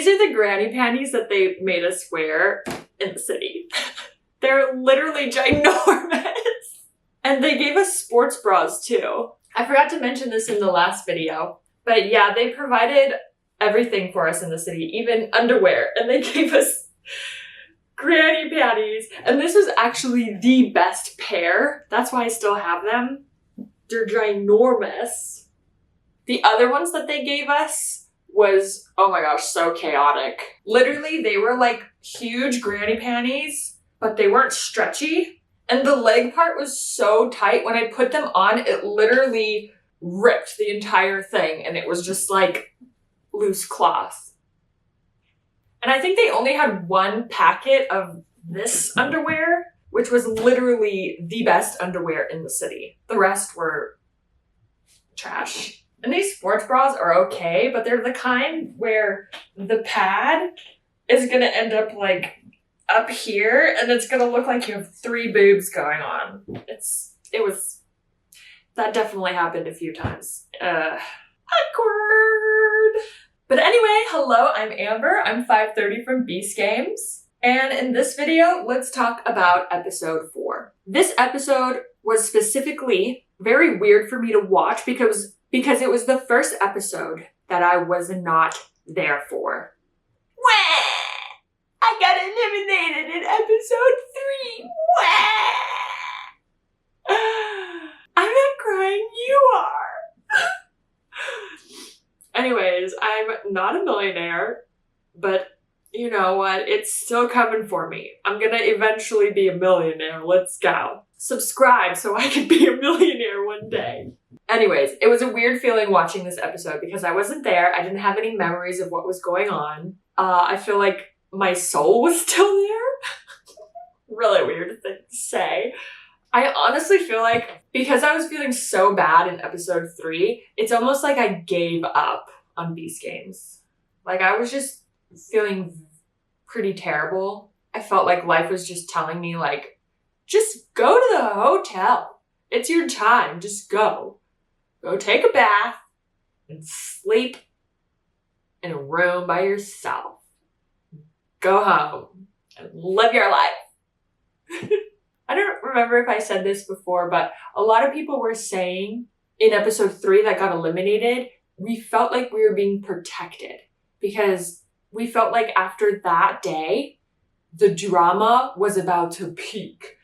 These are the granny panties that they made us wear in the city. They're literally ginormous. And they gave us sports bras too. I forgot to mention this in the last video, but yeah, they provided everything for us in the city, even underwear, and they gave us granny panties. And this was actually the best pair. That's why I still have them. They're ginormous. The other ones that they gave us was, oh my gosh, so chaotic. Literally, they were like huge granny panties, but they weren't stretchy. And the leg part was so tight. When I put them on, it literally ripped the entire thing. And it was just like loose cloth. And I think they only had one packet of this underwear, which was literally the best underwear in the city. The rest were trash. And these sports bras are okay, but they're the kind where the pad is gonna end up like up here, and it's gonna look like you have 3 boobs going on. That definitely happened a few times. Awkward. But anyway, hello, I'm Amber. I'm 530 from Beast Games. And in this video, let's talk about episode 4. This episode was specifically very weird for me to watch because it was the first episode that I was not there for. Wah! I got eliminated in episode 3. Wah! I'm not crying, you are. Anyways, I'm not a millionaire, but you know what? It's still coming for me. I'm gonna eventually be a millionaire. Let's go. Subscribe so I can be a millionaire one day. Anyways, it was a weird feeling watching this episode because I wasn't there. I didn't have any memories of what was going on. I feel like my soul was still there. Really weird thing to say. I honestly feel like because I was feeling so bad in episode 3, it's almost like I gave up on Beast Games. Like I was just feeling pretty terrible. I felt like life was just telling me like, just go to the hotel. It's your time. Just go. Go take a bath and sleep in a room by yourself. Go home and live your life. I don't remember if I said this before, but a lot of people were saying in episode 3 that got eliminated, we felt like we were being protected because we felt like after that day, the drama was about to peak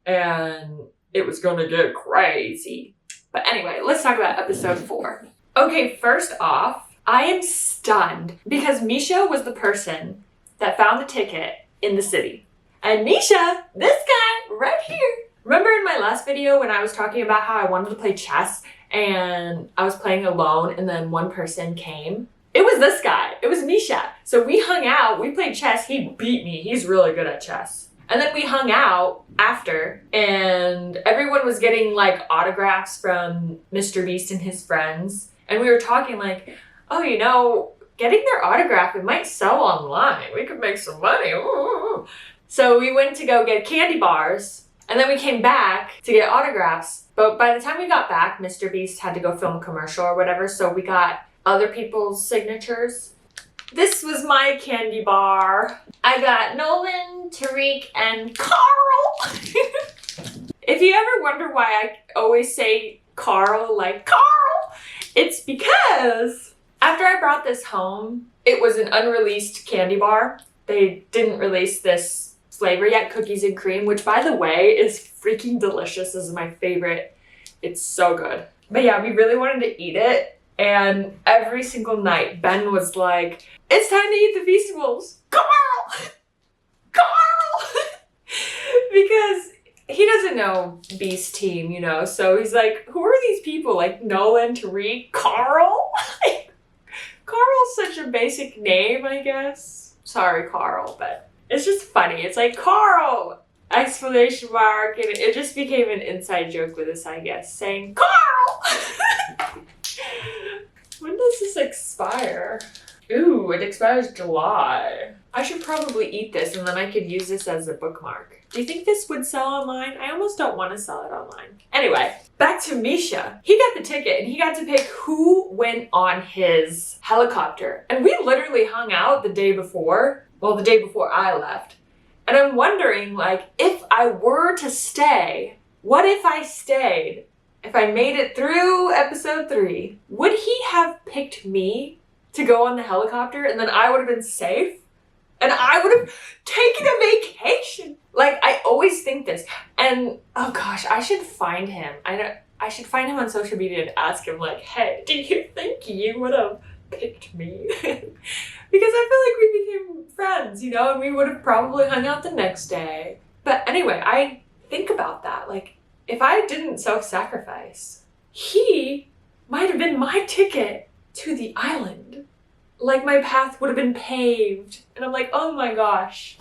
and it was going to get crazy. But anyway, let's talk about episode 4. Okay, first off, I am stunned because Misha was the person that found the ticket in the city. And Misha, this guy right here. Remember in my last video when I was talking about how I wanted to play chess and I was playing alone and then one person came? It was this guy. It was Misha. So we hung out, we played chess, he beat me. He's really good at chess. And then we hung out after and everyone was getting like autographs from Mr. Beast and his friends. And we were talking like, oh, you know, getting their autograph, it might sell online. We could make some money. Ooh. So we went to go get candy bars and then we came back to get autographs. But by the time we got back, Mr. Beast had to go film a commercial or whatever. So we got other people's signatures. This was my candy bar. I got Nolan, Tariq, and Carl. If you ever wonder why I always say Carl like Carl, it's because after I brought this home, it was an unreleased candy bar. They didn't release this flavor yet, cookies and cream, which by the way is freaking delicious. This is my favorite. It's so good. But yeah, we really wanted to eat it. And every single night, Ben was like, it's time to eat the Feastables. Carl! Carl! Because he doesn't know Beast Team, you know? So he's like, who are these people? Like Nolan, Tariq, Carl? Carl's such a basic name, I guess. Sorry, Carl, but it's just funny. It's like, Carl! Exclamation mark. And it just became an inside joke with us, I guess, saying, Carl! When does this expire? Ooh, it expires July. I should probably eat this and then I could use this as a bookmark. Do you think this would sell online? I almost don't want to sell it online. Anyway, back to Misha. He got the ticket and he got to pick who went on his helicopter. And we literally hung out the day before. Well, the day before I left. And I'm wondering, like, if I were to stay, what if I stayed? If I made it through episode 3, would he have picked me to go on the helicopter and then I would have been safe? And I would have taken a vacation. Like, I always think this. And, oh gosh, I should find him. I should find him on social media and ask him, like, hey, do you think you would have picked me? Because I feel like we became friends, you know, and we would have probably hung out the next day. But anyway, I think about that. Like, if I didn't self-sacrifice, he might have been my ticket to the island. Like, my path would have been paved. And I'm like, oh my gosh.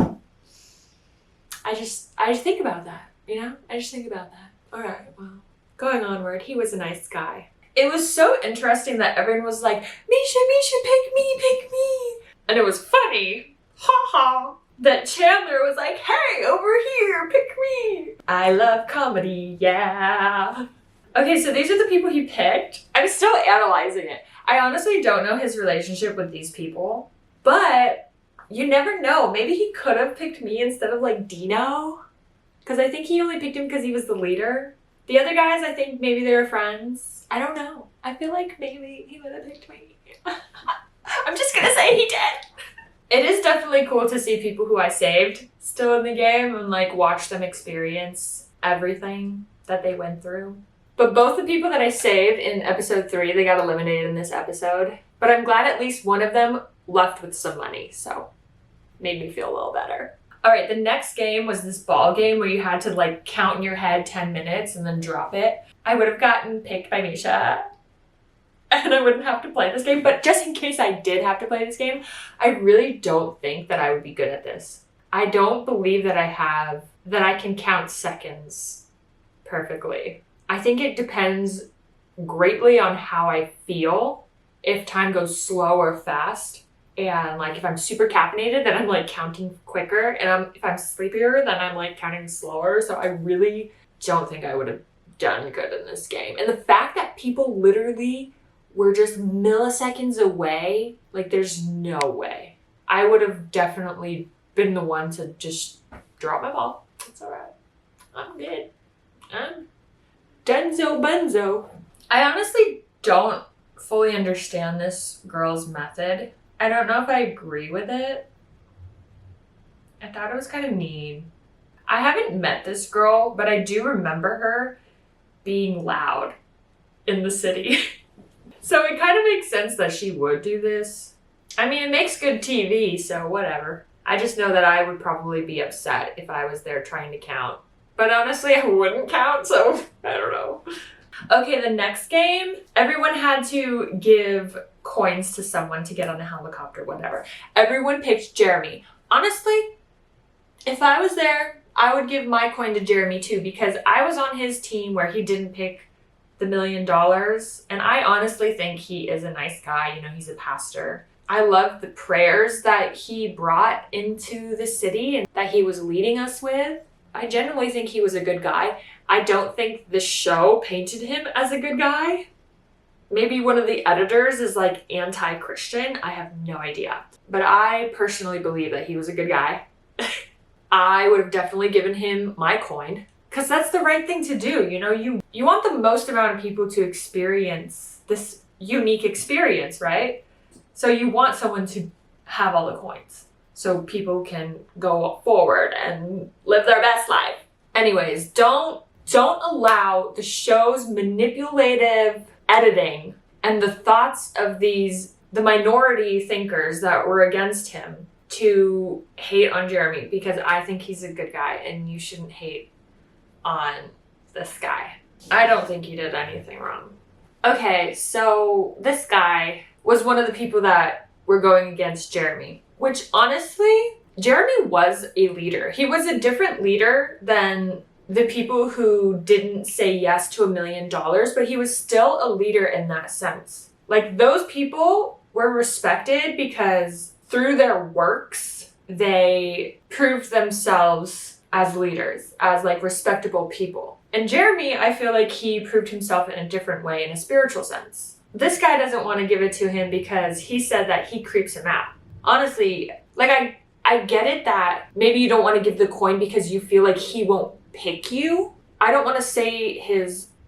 I just think about that, you know? I just think about that. All right, well, going onward, he was a nice guy. It was so interesting that everyone was like, Misha, pick me. And it was funny, that Chandler was like, hey, over here, pick me. I love comedy, yeah. Okay, so these are the people he picked. I'm still analyzing it. I honestly don't know his relationship with these people, but you never know. Maybe he could have picked me instead of like Dino, because I think he only picked him because he was the leader. The other guys, I think maybe they were friends. I don't know. I feel like maybe he would have picked me. I'm just gonna say he did. It is definitely cool to see people who I saved still in the game and like watch them experience everything that they went through. But both the people that I saved in episode 3, they got eliminated in this episode. But I'm glad at least one of them left with some money, so made me feel a little better. All right, the next game was this ball game where you had to like count in your head 10 minutes and then drop it. I would have gotten picked by Misha and I wouldn't have to play this game. But just in case I did have to play this game, I really don't think that I would be good at this. I don't believe that I can count seconds perfectly. I think it depends greatly on how I feel, if time goes slow or fast. And like if I'm super caffeinated, then I'm like counting quicker. And if I'm sleepier, then I'm like counting slower. So I really don't think I would have done good in this game. And the fact that people literally were just milliseconds away, like there's no way. I would have definitely been the one to just drop my ball. It's all right. I'm good. I'm Dunzo Bunzo. I honestly don't fully understand this girl's method. I don't know if I agree with it. I thought it was kind of mean. I haven't met this girl, but I do remember her being loud in the city. So it kind of makes sense that she would do this. I mean, it makes good TV, so whatever. I just know that I would probably be upset if I was there trying to count. But honestly, I wouldn't count, so I don't know. Okay, the next game, everyone had to give coins to someone to get on a helicopter, whatever. Everyone picked Jeremy. Honestly, if I was there, I would give my coin to Jeremy too, because I was on his team where he didn't pick the $1 million. And I honestly think he is a nice guy. You know, he's a pastor. I love the prayers that he brought into the city and that he was leading us with. I genuinely think he was a good guy. I don't think the show painted him as a good guy. Maybe one of the editors is like anti-Christian. I have no idea. But I personally believe that he was a good guy. I would have definitely given him my coin because that's the right thing to do. You know, you want the most amount of people to experience this unique experience, right? So you want someone to have all the coins so people can go forward and live their best life. Anyways, don't allow the show's manipulative editing and the thoughts of the minority thinkers that were against him to hate on Jeremy, because I think he's a good guy and you shouldn't hate on this guy. I don't think he did anything wrong. Okay, so this guy was one of the people that were going against Jeremy, which honestly, Jeremy was a leader. He was a different leader than the people who didn't say yes to $1 million, but he was still a leader in that sense. Like, those people were respected because through their works, they proved themselves as leaders, as like respectable people. And Jeremy, I feel like he proved himself in a different way, in a spiritual sense. This guy doesn't want to give it to him because he said that he creeps him out. Honestly, like I get it that maybe you don't want to give the coin because you feel like he won't pick you. I don't want to say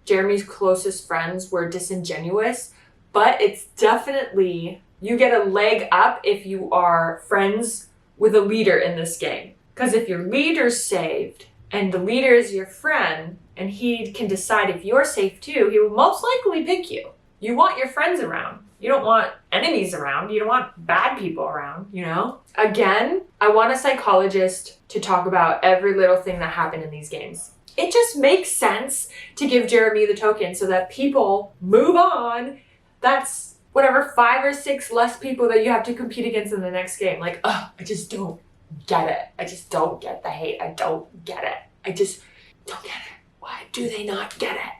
Jeremy's closest friends were disingenuous, but it's definitely, you get a leg up if you are friends with a leader in this game. Because if your leader's saved and the leader is your friend and he can decide if you're safe too, he will most likely pick you. You want your friends around. You don't want enemies around. You don't want bad people around, you know? Again, I want a psychologist to talk about every little thing that happened in these games. It just makes sense to give Jeremy the token so that people move on. That's whatever 5 or 6 less people that you have to compete against in the next game. Like, I just don't get it. I just don't get the hate. I don't get it. I just don't get it. Why do they not get it?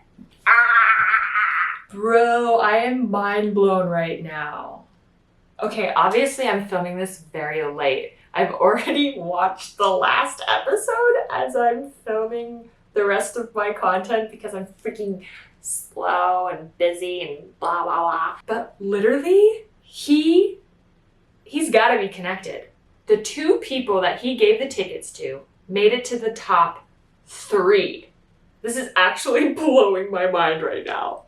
Bro, I am mind blown right now. Okay, obviously I'm filming this very late. I've already watched the last episode as I'm filming the rest of my content because I'm freaking slow and busy and blah, blah, blah. But literally, he's got to be connected. The 2 people that he gave the tickets to made it to the top 3. This is actually blowing my mind right now.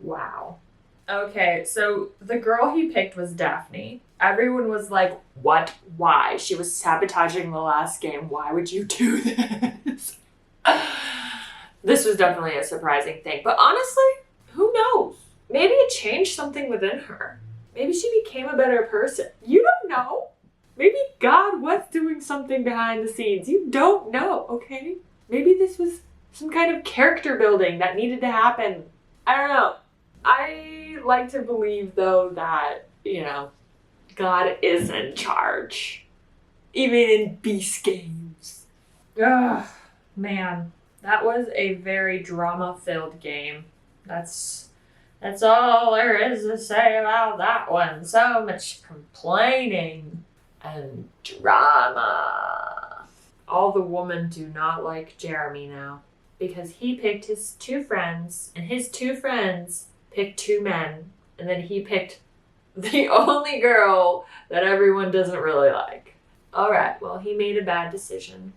Wow. Okay, so the girl he picked was Daphne. Everyone was like, what? Why? She was sabotaging the last game. Why would you do this? This was definitely a surprising thing. But honestly, who knows? Maybe it changed something within her. Maybe she became a better person. You don't know. Maybe God was doing something behind the scenes. You don't know, okay? Maybe this was some kind of character building that needed to happen. I don't know. I like to believe, though, that, you know, God is in charge. Even in Beast games. Ugh, man. That was a very drama-filled game. That's all there is to say about that one. So much complaining and drama. All the women do not like Jeremy now because he picked his 2 friends and his 2 friends picked 2 men, and then he picked the only girl that everyone doesn't really like. Alright, well, he made a bad decision.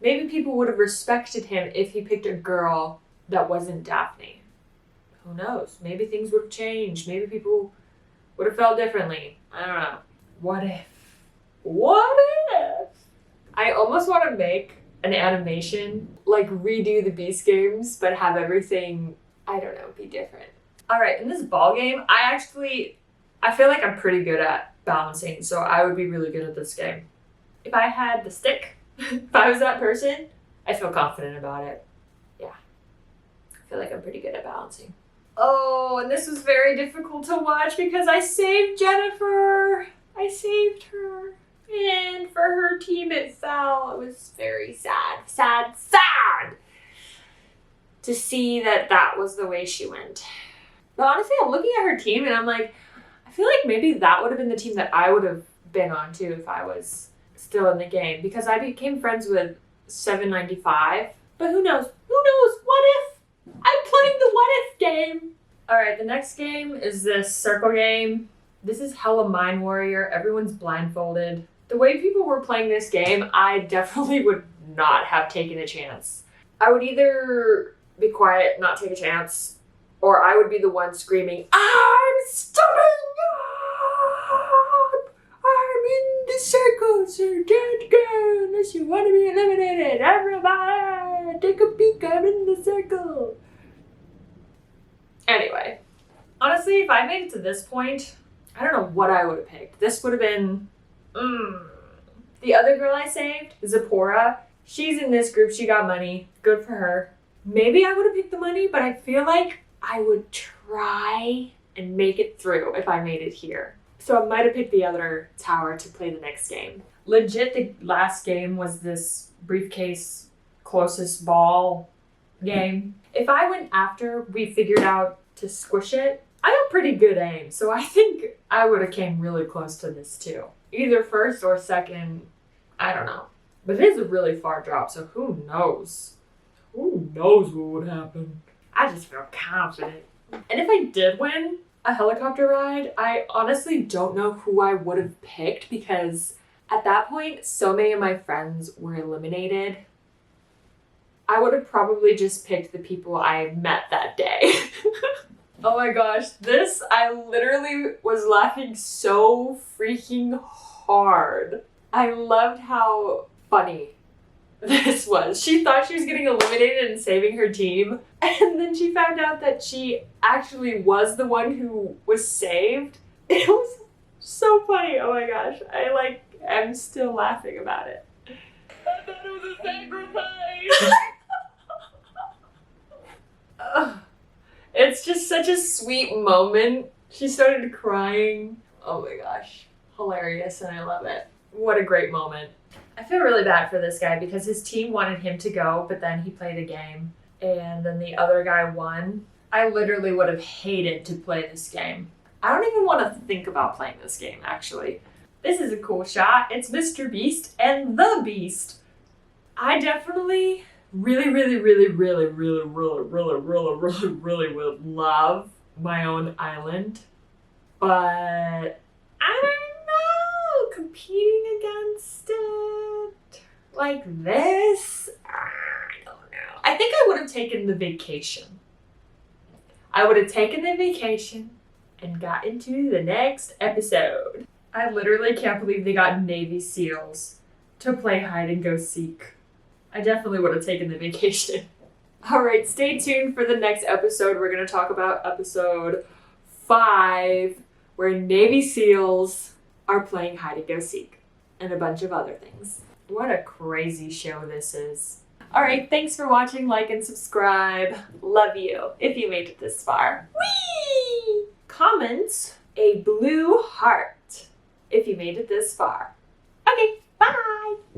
Maybe people would have respected him if he picked a girl that wasn't Daphne. Who knows? Maybe things would have changed. Maybe people would have felt differently. I don't know. What if? What if? I almost want to make an animation, like redo the Beast games, but have everything, I don't know, be different. Alright, in this ball game, I feel like I'm pretty good at balancing, so I would be really good at this game. If I had the stick, if I was that person, I feel confident about it. Yeah. I feel like I'm pretty good at balancing. Oh, and this was very difficult to watch because I saved Jennifer. I saved her. And for her team, it fell. It was very sad, sad, sad to see that was the way she went. But honestly, I'm looking at her team and I'm like, I feel like maybe that would have been the team that I would have been on too if I was still in the game, because I became friends with 795. But who knows? Who knows? What if? I'm playing the what if game. Alright, the next game is this circle game. This is hella Mind Warrior. Everyone's blindfolded. The way people were playing this game, I definitely would not have taken a chance. I would either be quiet, not take a chance, or I would be the one screaming, I'm stopping up! I'm in the circle, so don't go unless you want to be eliminated. Everybody, take a peek, I'm in the circle. Anyway, honestly, if I made it to this point, I don't know what I would have picked. This would have been, The other girl I saved, Zipporah, she's in this group, she got money. Good for her. Maybe I would have picked the money, but I feel like I would try and make it through if I made it here. So I might have picked the other tower to play the next game. Legit, the last game was this briefcase closest ball game. If I went after we figured out to squish it, I have pretty good aim, so I think I would have came really close to this too. Either first or second I don't know. But it is a really far drop, so who knows? Who knows what would happen? I just feel confident. And if I did win a helicopter ride, I honestly don't know who I would have picked because at that point, so many of my friends were eliminated. I would have probably just picked the people I met that day. Oh my gosh, I literally was laughing so freaking hard. I loved how funny this was. She thought she was getting eliminated and saving her team, and then she found out that she actually was the one who was saved. It was so funny. Oh my gosh. I'm still laughing about it. I thought it was a sacrifice. It's just such a sweet moment. She started crying. Oh my gosh. Hilarious, and I love it. What a great moment. I feel really bad for this guy because his team wanted him to go, but then he played a game and then the other guy won. I literally would have hated to play this game. I don't even want to think about playing this game, actually. This is a cool shot. It's Mr. Beast and the Beast. I definitely really would love my own island, but I don't know, competing against it like this, I don't know. I think I would have taken the vacation. I would have taken the vacation and got into the next episode. I literally can't believe they got Navy SEALs to play hide and go seek. I definitely would have taken the vacation. All right, stay tuned for the next episode. We're going to talk about episode 5, where Navy SEALs are playing hide and go seek and a bunch of other things. What a crazy show this is. All right, thanks for watching. Like and subscribe. Love you if you made it this far. Whee! Comment a blue heart if you made it this far.